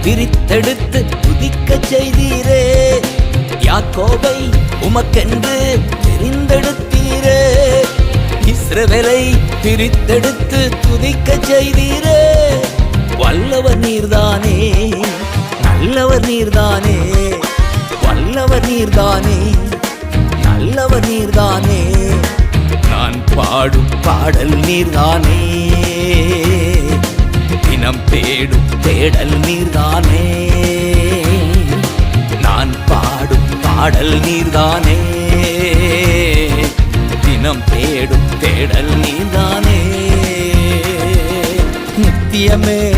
பிரித்தெடுத்து துதிக்க செய்தீரே. யாக்கோபை உமக்கென்று தெரிந்தெடுத்தீரே. இஸ்ரவேலை பிரித்தெடுத்து துதிக்க செய்தீரே. வல்லவர் நீர்தானே, நல்லவர் நீர்தானே. வல்லவர் நீர்தானே, நல்லவர் நீர்தானே. நான் பாடும் பாடல் நீர்தானே. தினம் தேடும் தேடல் நீர்தானே. நான் பாடும் பாடல் நீர்தானே. தினம் தேடும் தேடல் நீர்தானே. நித்தியமே